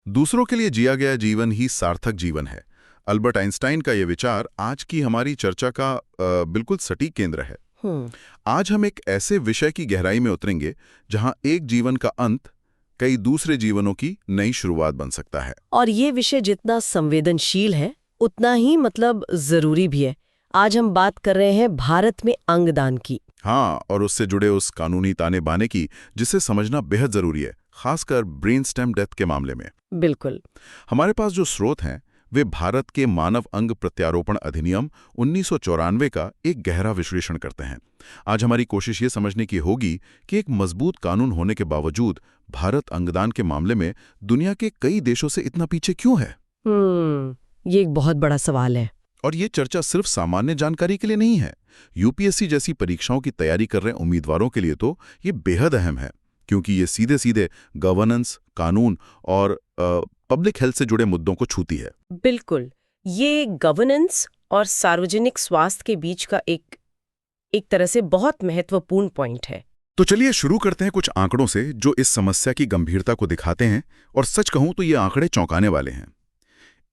दूसरों के लिए जिया गया जीवन ही सार्थक जीवन है। अल्बर्ट आइंस्टाइन का यह विचार आज की हमारी चर्चा का बिल्कुल सटीक केंद्र है। आज हम एक ऐसे विषय की गहराई में उतरेंगे जहां एक जीवन का अंत कई दूसरे जीवनों की नई शुरुआत बन सकता है। और ये विषय जितना संवेदनशील है उतना ही जरूरी भी है। आज हम बात कर रहे हैं भारत में अंगदान की। हाँ, और उससे जुड़े उस कानूनी ताने बाने की जिसे समझना बेहद जरूरी है, खासकर ब्रेन स्टेम डेथ के मामले में। बिल्कुल। हमारे पास जो स्रोत हैं वे भारत के मानव अंग प्रत्यारोपण अधिनियम 1994 का एक गहरा विश्लेषण करते हैं। आज हमारी कोशिश ये समझने की होगी कि एक मजबूत कानून होने के बावजूद भारत अंगदान के मामले में दुनिया के कई देशों से इतना पीछे क्यों है। ये एक बहुत बड़ा सवाल है। और ये चर्चा सिर्फ सामान्य जानकारी के लिए नहीं है। यूपीएससी जैसी परीक्षाओं की तैयारी कर रहे उम्मीदवारों के लिए तो ये बेहद अहम है, क्योंकि ये सीधे सीधे गवर्नेंस, कानून और पब्लिक हेल्थ से जुड़े मुद्दों को छूती है। बिल्कुल। ये गवर्नेंस और सार्वजनिक स्वास्थ्य के बीच का एक तरह से बहुत महत्वपूर्ण पॉइंट है। तो चलिए शुरू करते हैं कुछ आंकड़ों से जो इस समस्या की गंभीरता को दिखाते हैं, और सच कहूं तो ये आंकड़े चौंकाने वाले हैं।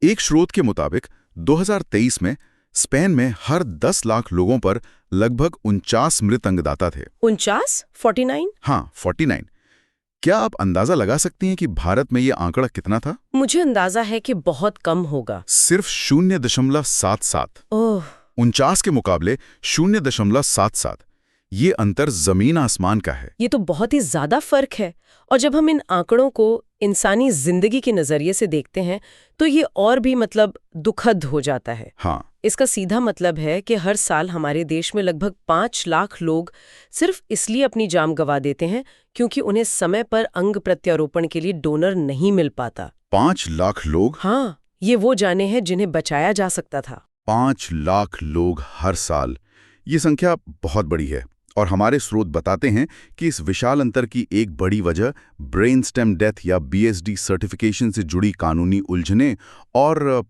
एक स्रोत के मुताबिक 2023 में स्पेन में हर 10 लाख लोगों पर लगभग 49 मृत अंगदाता थे। 49? हाँ, 49। क्या आप अंदाजा लगा सकती हैं कि भारत में ये आंकड़ा कितना था? मुझे अंदाजा है कि बहुत कम होगा। सिर्फ 0.77। ओह। 49 के मुकाबले 0.77। ये अंतर जमीन आसमान का है। ये तो बहुत ही ज्यादा फर्क है। और जब हम इन आंकड़ों को इंसानी जिंदगी के नजरिए से देखते हैं तो ये और भी दुखद हो जाता है। हाँ। इसका सीधा मतलब है कि हर साल हमारे देश में लगभग 5 लाख लोग सिर्फ इसलिए अपनी जान गंवा देते हैं क्योंकि उन्हें समय पर अंग प्रत्यारोपण के लिए डोनर नहीं मिल पाता। 5 लाख लोग? हाँ, ये वो जानें हैं जिन्हें बचाया जा सकता था। 5 लाख लोग हर साल, ये संख्या बहुत बड़ी है। और हमारे स्रोत बताते हैं कि इस विशाल अंतर की एक बड़ी वजह ब्रेन स्टेम डेथ या बीएसडी सर्टिफिकेशन से जुड़ी कानूनी उलझनें और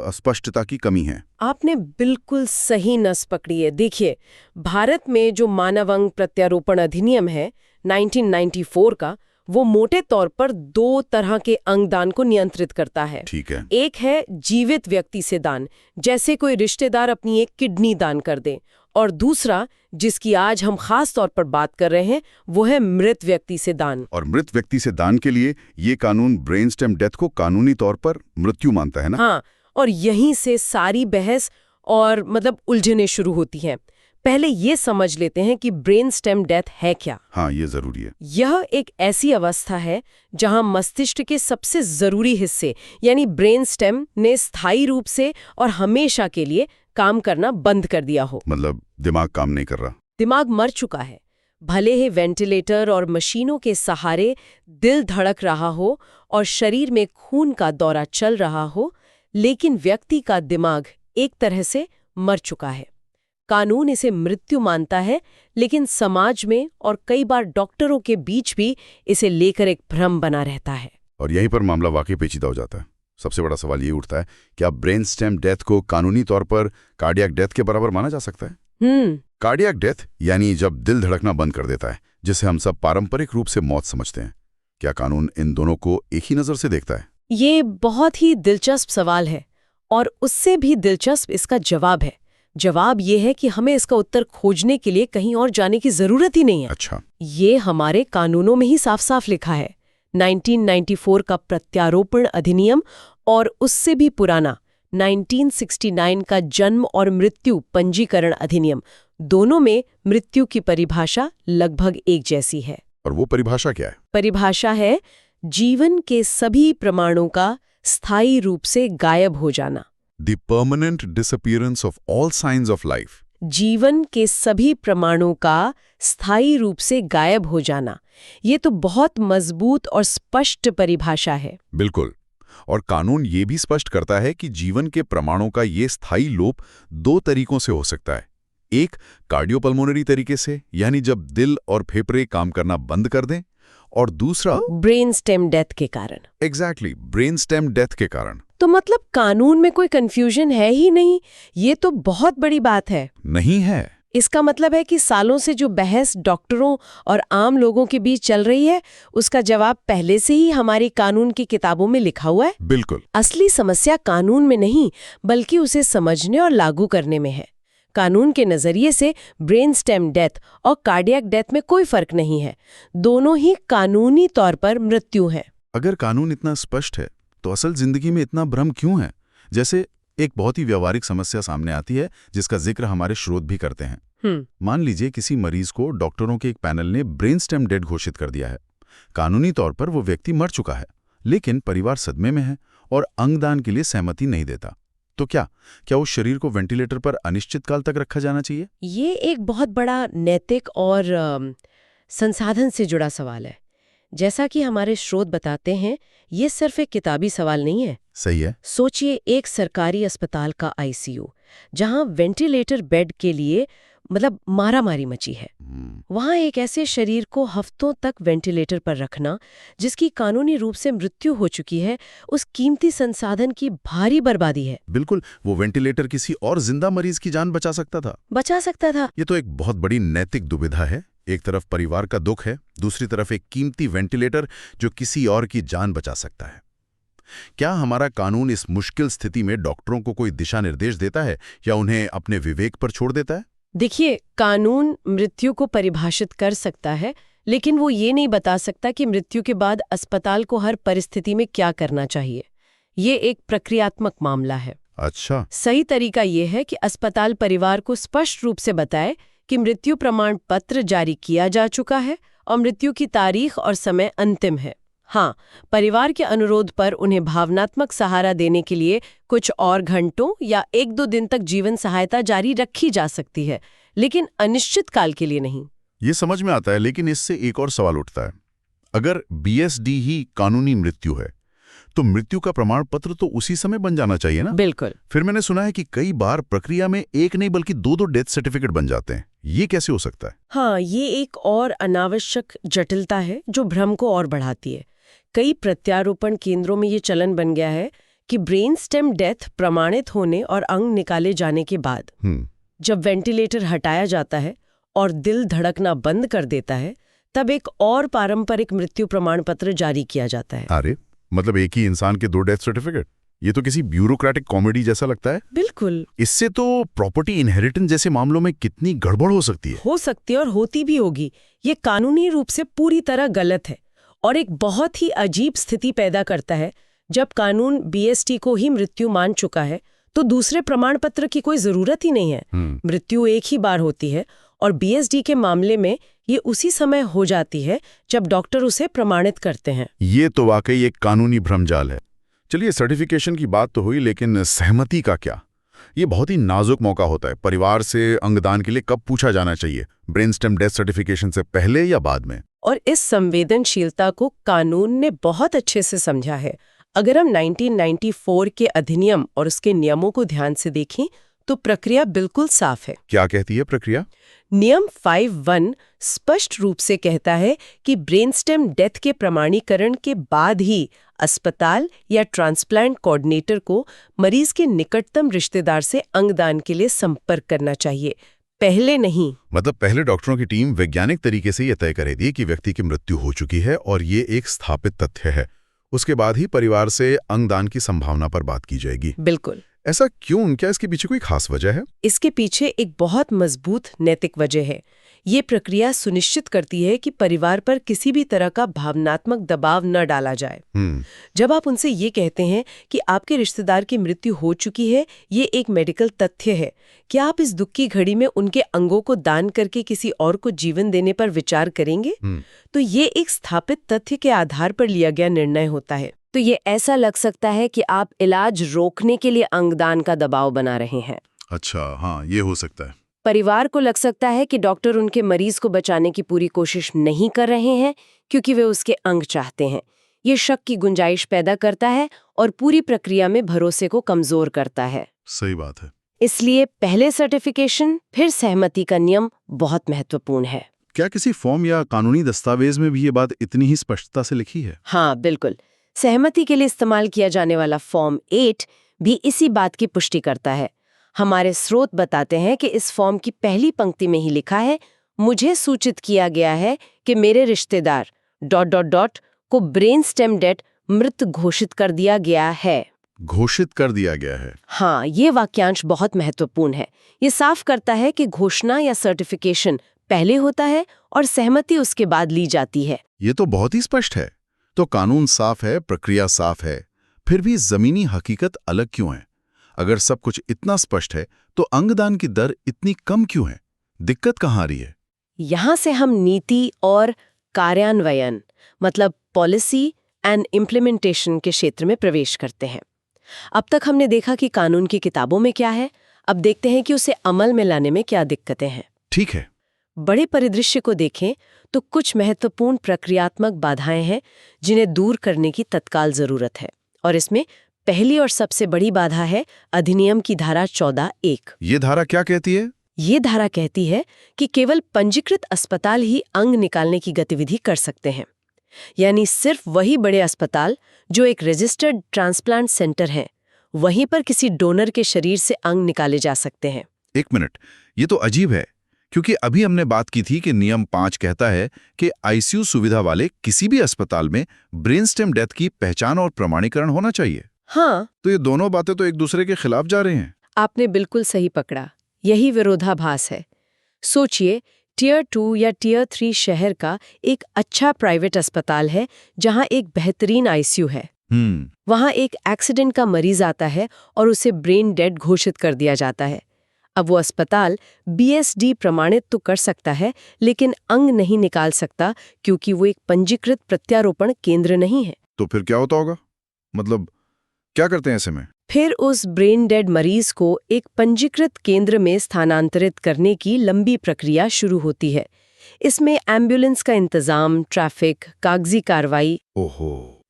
स्पष्टता की कमी है। आपने बिल्कुल सही नस पकड़ी है। देखिए, भारत में जो मानव अंग प्रत्यारोपण अधिनियम है 1994 का, वो मोटे तौर पर 2 तरह के अंगदान को नियंत्रित करता है। ठीक है। एक है जीवित व्यक्ति से दान, जैसे कोई रिश्तेदार अपनी एक किडनी दान कर दे, और दूसरा, जिसकी आज हम खास तौर पर बात कर रहे हैं, वो है मृत व्यक्ति से दान। और मृत व्यक्ति से दान के लिए ये कानून ब्रेन स्टेम डेथ को कानूनी तौर पर मृत्यु मानता है ना? हाँ, और यहीं से सारी बहस और उलझने शुरू होती हैं। पहले ये समझ लेते हैं कि ब्रेन स्टेम डेथ है क्या। हाँ, ये जरूरी है। यह एक ऐसी अवस्था है जहां मस्तिष्क के सबसे जरूरी हिस्से यानी ब्रेन स्टेम ने स्थायी रूप से और हमेशा के लिए काम करना बंद कर दिया हो। दिमाग काम नहीं कर रहा। दिमाग मर चुका है। भले ही वेंटिलेटर और मशीनों के सहारे दिल धड़क रहा हो और शरीर में खून का दौरा चल रहा हो, लेकिन व्यक्ति का दिमाग एक तरह से मर चुका है। कानून इसे मृत्यु मानता है, लेकिन समाज में और कई बार डॉक्टरों के बीच भी इसे लेकर एक भ्रम बना रहता है। और यहीं पर मामला वाकई पेचीदा हो जाता है। सबसे बड़ा सवाल ये उठता है, क्या ब्रेन स्टेम डेथ को कानूनी तौर पर कार्डियक डेथ के बराबर माना जा सकता है? कार्डियक डेथ यानी जब दिल धड़कना बंद कर देता है, जिसे हम सब पारंपरिक रूप से मौत समझते हैं। क्या कानून इन दोनों को एक ही नजर से देखता है? ये बहुत ही दिलचस्प सवाल है, और उससे भी दिलचस्प इसका जवाब है। जवाब ये है कि हमें इसका उत्तर खोजने के लिए कहीं और जाने की जरूरत ही नहीं है। अच्छा। ये हमारे कानूनों में ही साफ साफ लिखा है। 1994 का प्रत्यारोपण अधिनियम और उससे भी पुराना 1969 का जन्म और मृत्यु पंजीकरण अधिनियम, दोनों में मृत्यु की परिभाषा लगभग एक जैसी है। और वो परिभाषा क्या है? परिभाषा है जीवन के सभी प्रमाणों का स्थायी रूप से गायब हो जाना। The permanent disappearance of all signs of life. जीवन के सभी प्रमाणों का स्थायी रूप से गायब हो जाना। ये तो बहुत मजबूत और स्पष्ट परिभाषा है। बिल्कुल। और कानून ये भी स्पष्ट करता है कि जीवन के प्रमाणों का ये स्थायी लोप 2 तरीकों से हो सकता है। एक कार्डियोपल्मोनरी तरीके से, यानी जब दिल और फेफड़े काम करना बंद कर दें, और दूसरा ब्रेन स्टेम डेथ के कारण। एग्जैक्टली, ब्रेन स्टेम डेथ के कारण। तो कानून में कोई कंफ्यूजन है ही नहीं। ये तो बहुत बड़ी बात है। नहीं है। इसका मतलब है कि सालों से जो बहस डॉक्टरों और आम लोगों के बीच चल रही है, उसका जवाब पहले से ही हमारी कानून की किताबों में लिखा हुआ है। बिल्कुल। असली समस्या कानून में नहीं, बल्कि उसे समझने और लागू करने में है। कानून के नजरिए से ब्रेन स्टेम डेथ और कार्डियक डेथ में कोई फर्क नहीं है। दोनों ही कानूनी तौर पर मृत्यु है। अगर कानून इतना स्पष्ट है तो असल जिंदगी में इतना भ्रम क्यों है? जैसे एक बहुत ही व्यावहारिक समस्या सामने आती है जिसका जिक्र हमारे स्रोत भी करते हैं। मान लीजिए किसी मरीज को डॉक्टरों के एक पैनल ने ब्रेन स्टेम डेड घोषित कर दिया है। कानूनी तौर पर वो व्यक्ति मर चुका है, लेकिन परिवार सदमे में है और अंगदान के लिए सहमति नहीं देता। तो क्या उस शरीर को वेंटिलेटर पर अनिश्चित काल तक रखा जाना चाहिए? ये एक बहुत बड़ा नैतिक और संसाधन से जुड़ा सवाल है। जैसा कि हमारे स्रोत बताते हैं, ये सिर्फ एक किताबी सवाल नहीं है। सही है। सोचिए एक सरकारी अस्पताल का आईसीयू, जहां वेंटिलेटर बेड के लिए मारामारी मची है। वहां एक ऐसे शरीर को हफ्तों तक वेंटिलेटर पर रखना, जिसकी कानूनी रूप से मृत्यु हो चुकी है, उस कीमती संसाधन की भारी बर्बादी है। बिल्कुल, वो वेंटिलेटर किसी और जिंदा मरीज की जान बचा सकता था। ये तो एक बहुत बड़ी नैतिक दुविधा है। एक तरफ परिवार का दुख है, दूसरी तरफ एक कीमती वेंटिलेटर जो किसी और की जान बचा सकता है। क्या हमारा कानून इस मुश्किल स्थिति में डॉक्टरों को कोई दिशा निर्देश देता है या उन्हें अपने विवेक पर छोड़ देता है? देखिए, कानून मृत्यु को परिभाषित कर सकता है, लेकिन वो ये नहीं बता सकता कि मृत्यु के बाद अस्पताल को हर परिस्थिति में क्या करना चाहिए। ये एक प्रक्रियात्मक मामला है। अच्छा। सही तरीका ये है कि अस्पताल परिवार को स्पष्ट रूप से बताए कि मृत्यु प्रमाण पत्र जारी किया जा चुका है और मृत्यु की तारीख और समय अंतिम है। हाँ, परिवार के अनुरोध पर उन्हें भावनात्मक सहारा देने के लिए कुछ और घंटों या 1-2 दिन तक जीवन सहायता जारी रखी जा सकती है, लेकिन अनिश्चित काल के लिए नहीं। ये समझ में आता है, लेकिन इससे एक और सवाल उठता है। अगर बीएसडी ही कानूनी मृत्यु है, तो मृत्यु का प्रमाण पत्र तो उसी समय बन जाना चाहिए ना? बिल्कुल। फिर मैंने सुना है कि कई बार प्रक्रिया में एक नहीं बल्कि 2-2 डेथ सर्टिफिकेट बन जाते हैं। ये कैसे हो सकता है? हाँ, ये एक और अनावश्यक जटिलता है जो भ्रम को और बढ़ाती है। कई प्रत्यारोपण केंद्रों में ये चलन बन गया है कि ब्रेन स्टेम डेथ प्रमाणित होने और अंग निकाले जाने के बाद जब वेंटिलेटर हटाया जाता है और दिल धड़कना बंद कर देता है, तब एक और पारंपरिक मृत्यु प्रमाण पत्र जारी किया जाता है। अरे, मतलब एक ही इंसान के 2 डेथ सर्टिफिकेट? ये तो किसी ब्यूरोक्रेटिक कॉमेडी जैसा लगता है। बिल्कुल। इससे तो प्रॉपर्टी इनहेरिटेंस जैसे मामलों में कितनी गड़बड़ हो सकती है और होती भी होगी। ये कानूनी रूप से पूरी तरह गलत है और एक बहुत ही अजीब स्थिति पैदा करता है। जब कानून बीएसटी को ही मृत्यु मान चुका है, तो दूसरे प्रमाण पत्र की कोई जरूरत ही नहीं है। मृत्यु एक ही बार होती है और बीएसडी के मामले में ये उसी समय हो जाती है जब डॉक्टर उसे प्रमाणित करते हैं। ये तो वाकई एक कानूनी भ्रमजाल है। चलिए, सर्टिफिकेशन की बात तो हुई, लेकिन सहमति का क्या? ये बहुत ही नाजुक मौका होता है। परिवार से अंगदान के लिए कब पूछा जाना चाहिए? ब्रेन स्टेम डेथ सर्टिफिकेशन से पहले या बाद में? और इस संवेदनशीलता को कानून ने बहुत अच्छे से समझा है। अगर हम 1994 के अधिनियम और उसके नियमों को ध्यान से देखें तो प्रक्रिया बिल्कुल साफ है। क्या कहती है प्रक्रिया? नियम 5(1) स्पष्ट रूप से कहता है कि ब्रेन स्टेम डेथ के प्रमाणीकरण के बाद ही अस्पताल या ट्रांसप्लांट कोऑर्डिनेटर को मरीज के निकटतम रिश्तेदार से अंगदान के लिए संपर्क करना चाहिए, पहले नहीं। मतलब पहले डॉक्टरों की टीम वैज्ञानिक तरीके से यह तय करेगी कि व्यक्ति की मृत्यु हो चुकी है और ये एक स्थापित तथ्य है। उसके बाद ही परिवार से अंगदान की संभावना पर बात की जाएगी। बिल्कुल। ऐसा क्यों? क्या इसके पीछे कोई खास वजह है? इसके पीछे एक बहुत मजबूत नैतिक वजह है। ये प्रक्रिया सुनिश्चित करती है कि परिवार पर किसी भी तरह का भावनात्मक दबाव न डाला जाए। जब आप उनसे ये कहते हैं कि आपके रिश्तेदार की मृत्यु हो चुकी है, ये एक मेडिकल तथ्य है, क्या आप इस दुख की घड़ी में उनके अंगों को दान करके किसी और को जीवन देने पर विचार करेंगे? तो ये एक स्थापित तथ्य के आधार पर लिया गया निर्णय होता है। तो ये ऐसा लग सकता है कि आप इलाज रोकने के लिए अंगदान का दबाव बना रहे हैं। अच्छा, हाँ, ये हो सकता है। परिवार को लग सकता है कि डॉक्टर उनके मरीज को बचाने की पूरी कोशिश नहीं कर रहे हैं क्योंकि वे उसके अंग चाहते हैं। ये शक की गुंजाइश पैदा करता है और पूरी प्रक्रिया में भरोसे को कमजोर करता है। सही बात है। इसलिए पहले सर्टिफिकेशन फिर सहमति का नियम बहुत महत्वपूर्ण है। क्या किसी फॉर्म या कानूनी दस्तावेज में भी ये बात इतनी ही स्पष्टता से लिखी है? हाँ, बिल्कुल। सहमति के लिए इस्तेमाल किया जाने वाला फॉर्म 8 भी इसी बात की पुष्टि करता है। हमारे स्रोत बताते हैं कि इस फॉर्म की पहली पंक्ति में ही लिखा है, मुझे सूचित किया गया है कि मेरे रिश्तेदार ... को ब्रेन स्टेम डेथ मृत घोषित कर दिया गया है। घोषित कर दिया गया है। हाँ, ये वाक्यांश बहुत महत्वपूर्ण है। ये साफ करता है कि घोषणा या सर्टिफिकेशन पहले होता है और सहमति उसके बाद ली जाती है। ये तो बहुत ही स्पष्ट है। तो कानून साफ है, प्रक्रिया साफ है, फिर भी जमीनी हकीकत अलग क्यों है? अगर सब कुछ इतना स्पष्ट है तो अंगदान की दर इतनी कम क्यों है? दिक्कत कहाँ आ रही है? यहाँ से हम नीति और कार्यान्वयन मतलब पॉलिसी एंड इम्प्लीमेंटेशन के क्षेत्र में प्रवेश करते हैं। अब तक हमने देखा कि कानून की किताबों में क्या है, अब देखते हैं कि उसे अमल में लाने में क्या दिक्कतें हैं। ठीक है। बड़े परिदृश्य को देखें तो कुछ महत्वपूर्ण प्रक्रियात्मक बाधाएं हैं जिन्हें दूर करने की तत्काल जरूरत है, और इसमें पहली और सबसे बड़ी बाधा है अधिनियम की धारा 14(1). ये धारा क्या कहती है? ये धारा कहती है कि केवल पंजीकृत अस्पताल ही अंग निकालने की गतिविधि कर सकते हैं, यानी सिर्फ वही बड़े अस्पताल जो एक रजिस्टर्ड ट्रांसप्लांट सेंटर हैं, वहीं पर किसी डोनर के शरीर से अंग निकाले जा सकते हैं। एक मिनट, ये तो अजीब है, क्योंकि अभी हमने बात की थी कि नियम 5 कहता है कि आईसीयू सुविधा वाले किसी भी अस्पताल में ब्रेन स्टेम डेथ की पहचान और प्रमाणीकरण होना चाहिए। हाँ, तो ये दोनों बातें तो एक दूसरे के खिलाफ जा रही हैं। आपने बिल्कुल सही पकड़ा, यही विरोधाभास है। सोचिए, टियर 2 या टियर 3 शहर का एक अच्छा प्राइवेट अस्पताल है जहां एक बेहतरीन आईसीयू है। वहां एक एक्सीडेंट का मरीज आता है और उसे ब्रेन डेड घोषित कर दिया जाता है। अब वो अस्पताल बीएसडी प्रमाणित तो कर सकता है, लेकिन अंग नहीं निकाल सकता क्योंकि वो एक पंजीकृत प्रत्यारोपण केंद्र नहीं है। तो फिर क्या होता होगा? मतलब क्या करते हैं ऐसे में? फिर उस ब्रेन डेड मरीज को एक पंजीकृत केंद्र में स्थानांतरित करने की लंबी प्रक्रिया शुरू होती है। इसमें एम्बुलेंस का इंतजाम, ट्रैफिक, कागजी कार्रवाई,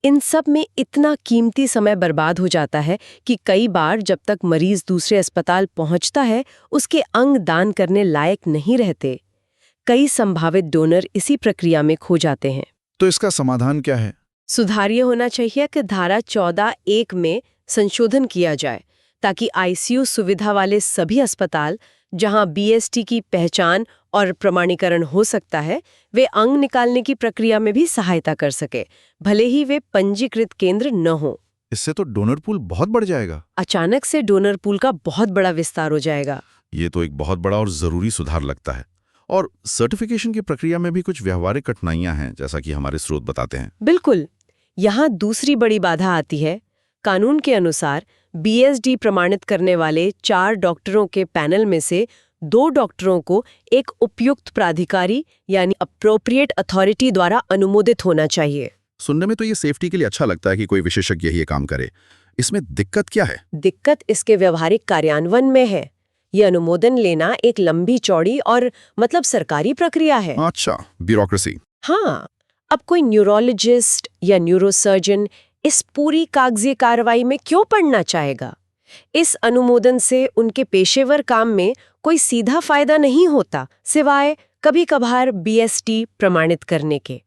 इन सब में इतना कीमती समय बर्बाद हो जाता है कि कई बार जब तक मरीज दूसरे अस्पताल पहुंचता है उसके अंग दान करने लायक नहीं रहते। कई संभावित डोनर इसी प्रक्रिया में खो जाते हैं। तो इसका समाधान क्या है? सुधार ये होना चाहिए कि धारा 14(1) में संशोधन किया जाए ताकि आईसीयू सुविधा वाले सभी अस्पताल जहां बीएसटी की पहचान और प्रमाणीकरण हो सकता है, वे अंग निकालने की प्रक्रिया में भी सहायता कर सके, भले ही वे पंजीकृत केंद्र न हो। इससे तो डोनर पूल बहुत बढ़ जाएगा। अचानक से डोनर पूल का बहुत बड़ा विस्तार हो जाएगा। ये तो एक बहुत बड़ा और जरूरी सुधार लगता है। और सर्टिफिकेशन की प्रक्रिया में भी कुछ व्यवहारिक कठिनाइयां हैं, जैसा कि हमारे स्रोत बताते हैं। बिल्कुल, यहाँ दूसरी बड़ी बाधा आती है। कानून के अनुसार बीएसडी प्रमाणित करने वाले 4 डॉक्टरों के पैनल में से 2 डॉक्टरों को एक उपयुक्त प्राधिकारी यानी अप्रोप्रिएट अथॉरिटी द्वारा अनुमोदित होना चाहिए। सुनने में तो ये सेफ्टी के लिए अच्छा लगता है कि कोई विशेषज्ञ ही ये काम करे। इसमें दिक्कत क्या है? दिक्कत इसके व्यवहारिक कार्यान्वयन में है। ये अनुमोदन लेना एक लंबी चौड़ी और मतलब सरकारी प्रक्रिया है। अच्छा, ब्यूरोक्रेसी। हाँ, अब कोई न्यूरोलॉजिस्ट या न्यूरोसर्जन इस पूरी कागजी कार्रवाई में क्यों पड़ना चाहेगा? इस अनुमोदन से उनके पेशेवर काम में कोई सीधा फायदा नहीं होता, सिवाय कभी-कभार बीएसटी प्रमाणित करने के।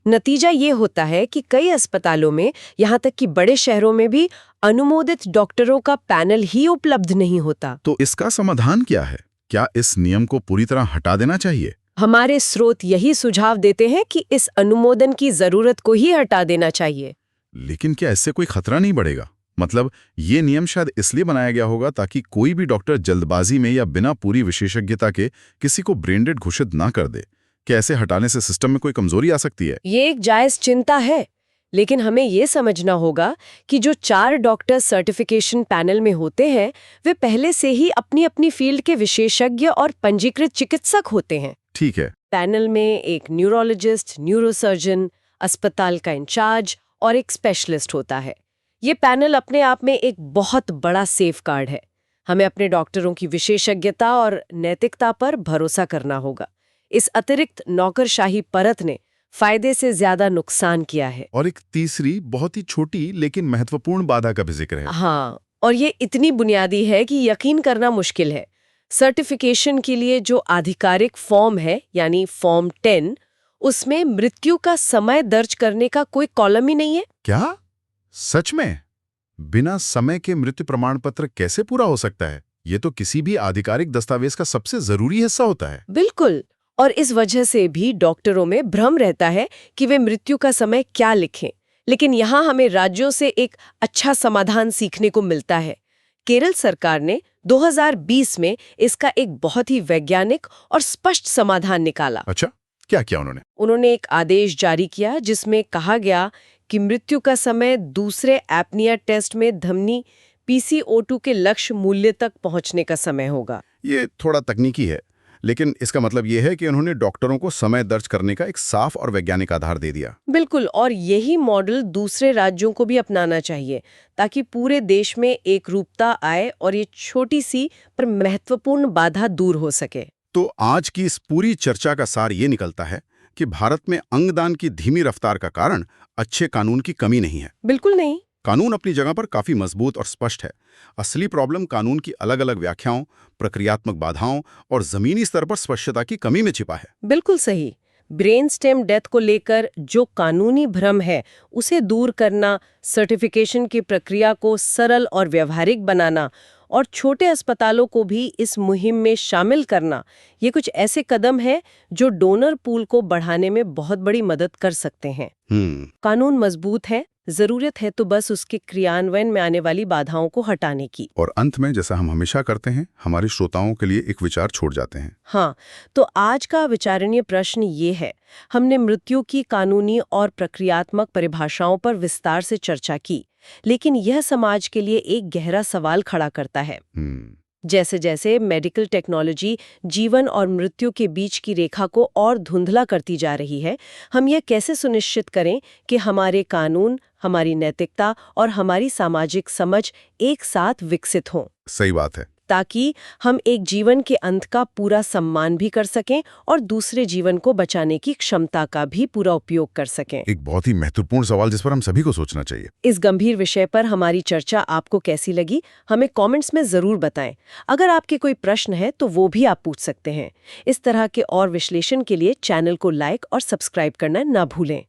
नतीजा ये होता है कि कई अस्पतालों में, यहाँ तक कि बड़े शहरों में भी अनुमोदित डॉक्टरों का पैनल ही उपलब्ध नहीं होता। तो इसका समाधान क्या है? क्या इस नियम को पूरी तरह हटा देना चाहिए? हमारे स्रोत यही सुझाव देते हैं कि इस अनुमोदन की जरूरत को ही हटा देना चाहिए। लेकिन क्या इससे कोई खतरा नहीं बढ़ेगा? मतलब ये नियम शायद इसलिए बनाया गया होगा ताकि कोई भी डॉक्टर जल्दबाजी में या बिना पूरी विशेषज्ञता के किसी को ब्रेन डेड घोषित ना कर दे। क्या ऐसे हटाने से सिस्टम में कोई कमजोरी आ सकती है? ये एक जायज चिंता है, लेकिन हमें ये समझना होगा कि जो 4 डॉक्टर सर्टिफिकेशन पैनल में होते हैं वे पहले से ही अपनी अपनी फील्ड के विशेषज्ञ और पंजीकृत चिकित्सक होते हैं। ठीक है। पैनल में एक न्यूरोलॉजिस्ट, न्यूरोसर्जन, अस्पताल का इंचार्ज और एक स्पेशलिस्ट होता है। ये पैनल अपने आप में एक बहुत बड़ा सेफगार्ड है। हमें अपने डॉक्टरों की विशेषज्ञता और नैतिकता पर भरोसा करना होगा। इस अतिरिक्त नौकरशाही परत ने फायदे से ज्यादा नुकसान किया है। और एक तीसरी बहुत ही छोटी लेकिन महत्वपूर्ण बाधा का भी जिक्र है। हाँ, और ये इतनी बुनियादी है कि यकीन करना मुश्किल है। सर्टिफिकेशन के लिए जो आधिकारिक फॉर्म है, यानी फॉर्म 10, उसमें मृत्यु का समय दर्ज करने का कोई कॉलम ही नहीं है। क्या? सच में? बिना समय के मृत्यु प्रमाण पत्र कैसे पूरा हो सकता है? ये तो किसी भी आधिकारिक दस्तावेज का सबसे जरूरी हिस्सा होता है। बिल्कुल। और इस वजह से भी डॉक्टरों में भ्रम रहता है कि वे मृत्यु का समय क्या लिखें। लेकिन यहाँ हमें राज्यों से एक अच्छा समाधान सीखने को मिलता है। केरल सरकार ने 2020 में इसका एक बहुत ही वैज्ञानिक और स्पष्ट समाधान निकाला। अच्छा, क्या किया उन्होंने? उन्होंने एक आदेश जारी किया जिसमें कहा गया कि मृत्यु का समय दूसरे एपनिया टेस्ट में धमनी PCO2 के लक्ष्य मूल्य तक पहुंचने का समय होगा। ये थोड़ा तकनीकी है, लेकिन इसका मतलब ये है कि उन्होंने डॉक्टरों को समय दर्ज करने का एक साफ और वैज्ञानिक आधार दे दिया। बिल्कुल, और यही मॉडल दूसरे राज्यों को भी अपनाना चाहिए ताकि पूरे देश में एक रूपता आए और ये छोटी सी पर महत्वपूर्ण बाधा दूर हो सके। तो आज की इस पूरी चर्चा का सार ये निकलता है कि भारत में अंगदान की धीमी रफ्तार का कारण अच्छे कानून की कमी नहीं है। बिल्कुल नहीं। कानून अपनी जगह पर काफी मजबूत और स्पष्ट है। असली प्रॉब्लम कानून की अलग-अलग व्याख्याओं, प्रक्रियात्मक बाधाओं और जमीनी स्तर पर स्पष्टता की कमी में छिपा है। बिल्कुल सही। ब्रेन स्टेम डेथ को लेकर जो कानूनी भ्रम है उसे दूर करना, सर्टिफिकेशन की प्रक्रिया को सरल और व्यवहारिक बनाना और छोटे अस्पतालों को भी इस मुहिम में शामिल करना, ये कुछ ऐसे कदम हैं जो डोनर पूल को बढ़ाने में बहुत बड़ी मदद कर सकते हैं। कानून मजबूत है, जरूरत है तो बस उसके क्रियान्वयन में आने वाली बाधाओं को हटाने की। और अंत में, जैसा हम हमेशा करते हैं, हमारे श्रोताओं के लिए एक विचार छोड़ जाते हैं। हाँ, तो आज का विचारणीय प्रश्न ये है। हमने मृत्यु की कानूनी और प्रक्रियात्मक परिभाषाओं पर विस्तार से चर्चा की, लेकिन यह समाज के लिए एक गहरा सवाल खड़ा करता है। जैसे जैसे मेडिकल टेक्नोलॉजी जीवन और मृत्यु के बीच की रेखा को और धुंधला करती जा रही है, हम ये कैसे सुनिश्चित करें कि हमारे कानून, हमारी नैतिकता और हमारी सामाजिक समझ एक साथ विकसित हों? सही बात है। ताकि हम एक जीवन के अंत का पूरा सम्मान भी कर सकें और दूसरे जीवन को बचाने की क्षमता का भी पूरा उपयोग कर सकें। एक बहुत ही महत्वपूर्ण सवाल जिस पर हम सभी को सोचना चाहिए। इस गंभीर विषय पर हमारी चर्चा आपको कैसी लगी, हमें कमेंट्स में जरूर बताएं। अगर आपके कोई प्रश्न है तो वो भी आप पूछ सकते हैं। इस तरह के और विश्लेषण के लिए चैनल को लाइक और सब्सक्राइब करना ना भूलें।